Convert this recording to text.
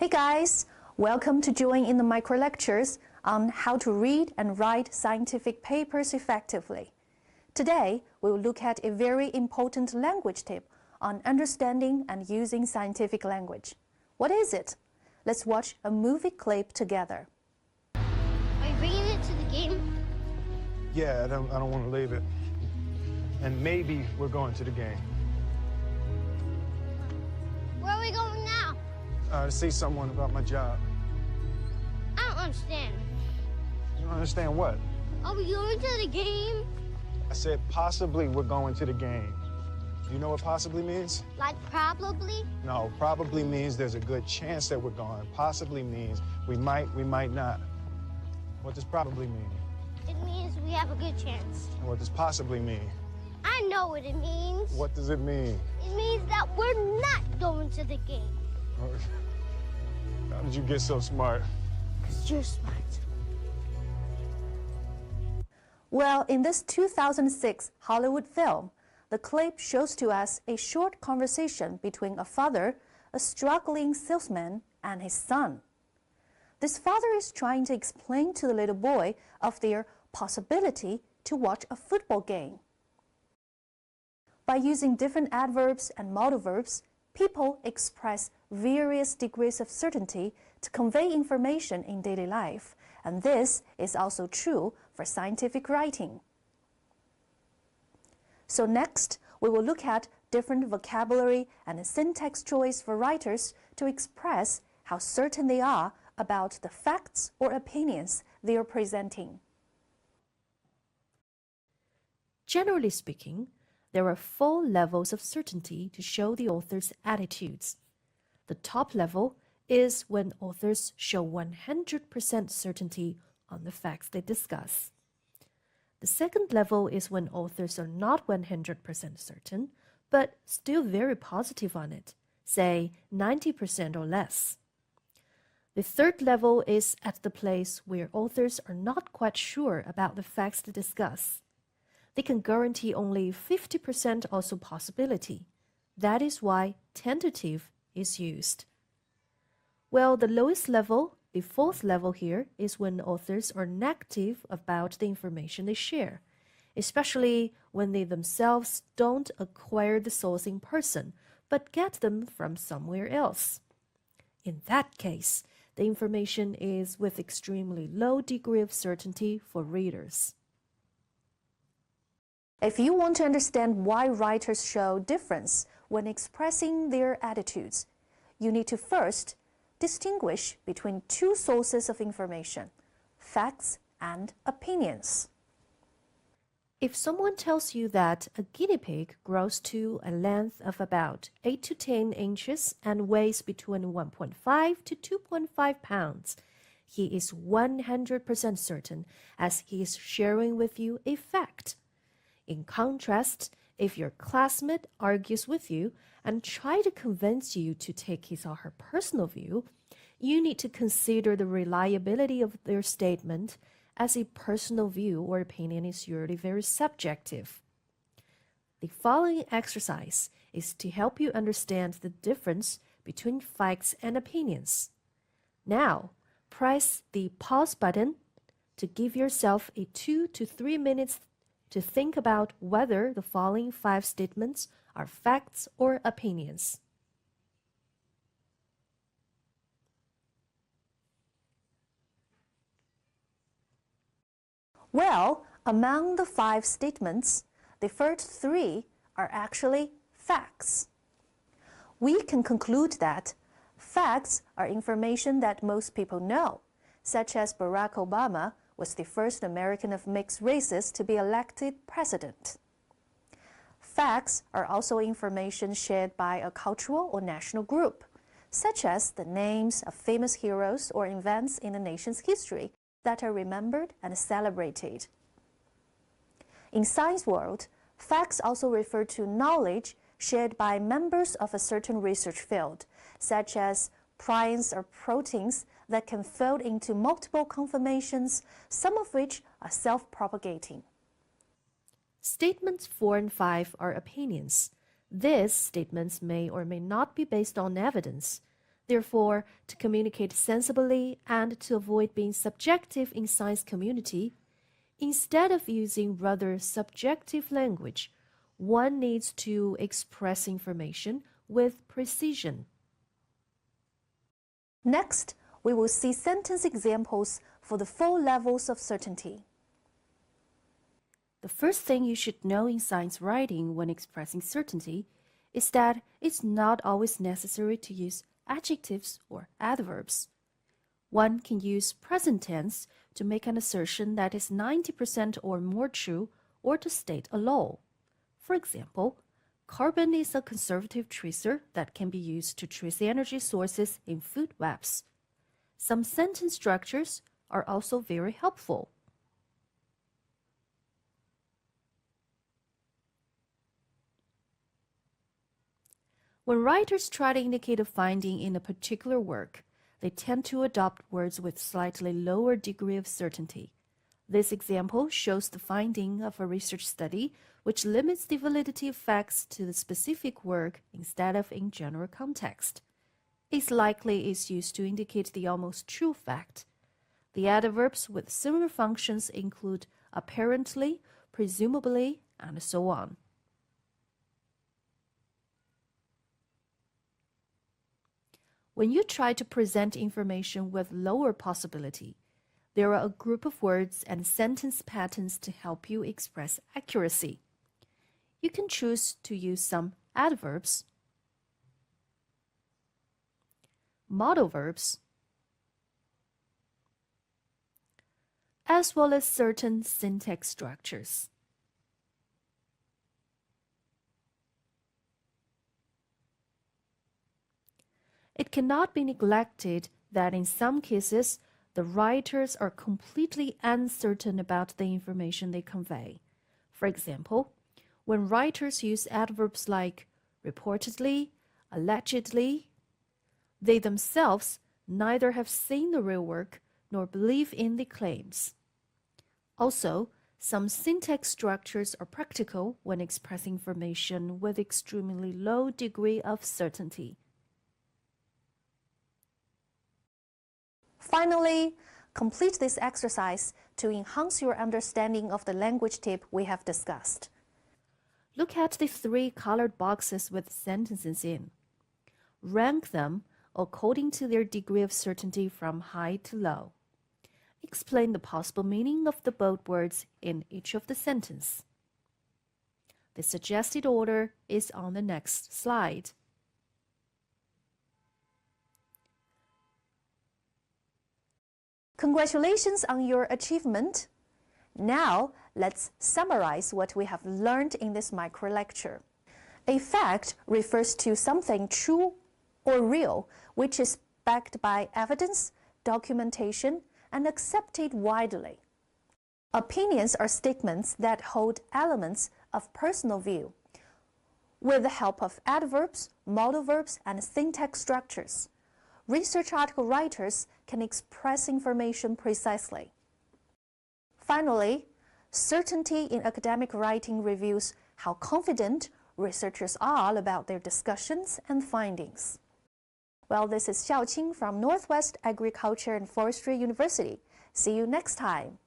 Hey guys, welcome to join in the micro lectures on how to read and write scientific papers effectively. Today, we will look at a very important language tip on understanding and using scientific language. What is it? Let's watch a movie clip together. Are you bringing it to the game? Yeah, I don't want to leave it. And maybe we're going to the game. Where are we going now? To see someone about my job. I don't understand. You don't understand what? Are we going to the game? I said possibly we're going to the game. You know what possibly means? Like probably? No, probably means there's a good chance that we're going. Possibly means we might not. What does probably mean? It means we have a good chance. And what does possibly mean? I know what it means. What does it mean? It means that we're not going to the game. How did you get so smart? 'Cause you're smart. Well, in this 2006 Hollywood film, the clip shows to us a short conversation between a father, a struggling salesman, and his son. This father is trying to explain to the little boy of their possibility to watch a football game. By using different adverbs and modal verbs, people express various degrees of certainty to convey information in daily life, and this is also true for scientific writing. So next, we will look at different vocabulary and syntax choice for writers to express how certain they are about the facts or opinions they are presenting. Generally speaking, there are 4 levels of certainty to show the author's attitudes. The top level is when authors show 100% certainty on the facts they discuss. The second level is when authors are not 100% certain, but still very positive on it, say 90% or less. The third level is at the place where authors are not quite sure about the facts to discuss. They can guarantee only 50% also possibility. That is why tentative is used. Well, the lowest level, the fourth level here, is when authors are negative about the information they share, especially when they themselves don't acquire the source in person, but get them from somewhere else. In that case, the information is with extremely low degree of certainty for readers. If you want to understand why writers show difference when expressing their attitudes, you need to first distinguish between 2 sources of information, facts and opinions. If someone tells you that a guinea pig grows to a length of about 8 to 10 inches and weighs between 1.5 to 2.5 pounds, he is 100% certain as he is sharing with you a fact. In contrast, if your classmate argues with you and tries to convince you to take his or her personal view, you need to consider the reliability of their statement, as a personal view or opinion is usually very subjective. The following exercise is to help you understand the difference between facts and opinions. Now, press the pause button to give yourself a 2 to 3 minutes to think about whether the following 5 statements are facts or opinions. Well, among the 5 statements, the first 3 are actually facts. We can conclude that facts are information that most people know, such as Barack Obama was the first American of mixed races to be elected president. Facts are also information shared by a cultural or national group, such as the names of famous heroes or events in the nation's history that are remembered and celebrated. In science world, facts also refer to knowledge shared by members of a certain research field, such as prions or proteins that can fold into multiple conformations, some of which are self-propagating. Statements 4 and 5 are opinions. These statements may or may not be based on evidence. Therefore, to communicate sensibly and to avoid being subjective in science community, instead of using rather subjective language, one needs to express information with precision. Next, we will see sentence examples for the 4 levels of certainty. The first thing you should know in science writing when expressing certainty is that it's not always necessary to use adjectives or adverbs. One can use present tense to make an assertion that is 90% or more true or to state a law. For example, carbon is a conservative tracer that can be used to trace energy sources in food webs. Some sentence structures are also very helpful. When writers try to indicate a finding in a particular work, they tend to adopt words with slightly lower degree of certainty. This example shows the finding of a research study which limits the validity of facts to the specific work instead of in general context. Is likely is used to indicate the almost true fact. The adverbs with similar functions include apparently, presumably, and so on. When you try to present information with lower possibility, there are a group of words and sentence patterns to help you express accuracy. You can choose to use some adverbs, modal verbs, as well as certain syntax structures. It cannot be neglected that in some cases, the writers are completely uncertain about the information they convey. For example, when writers use adverbs like reportedly, allegedly, they themselves neither have seen the real work nor believe in the claims. Also, some syntax structures are practical when expressing information with extremely low degree of certainty. Finally, complete this exercise to enhance your understanding of the language tip we have discussed. Look at the 3 colored boxes with sentences in. Rank them according to their degree of certainty from high to low. Explain the possible meaning of the bold words in each of the sentences. The suggested order is on the next slide. Congratulations on your achievement. Now, let's summarize what we have learned in this micro lecture. A fact refers to something true or real, which is backed by evidence, documentation, and accepted widely. Opinions are statements that hold elements of personal view. With the help of adverbs, modal verbs, and syntax structures, research article writers can express information precisely. Finally, certainty in academic writing reveals how confident researchers are about their discussions and findings. Well, this is Xiaoqing from Northwest Agriculture and Forestry University. See you next time.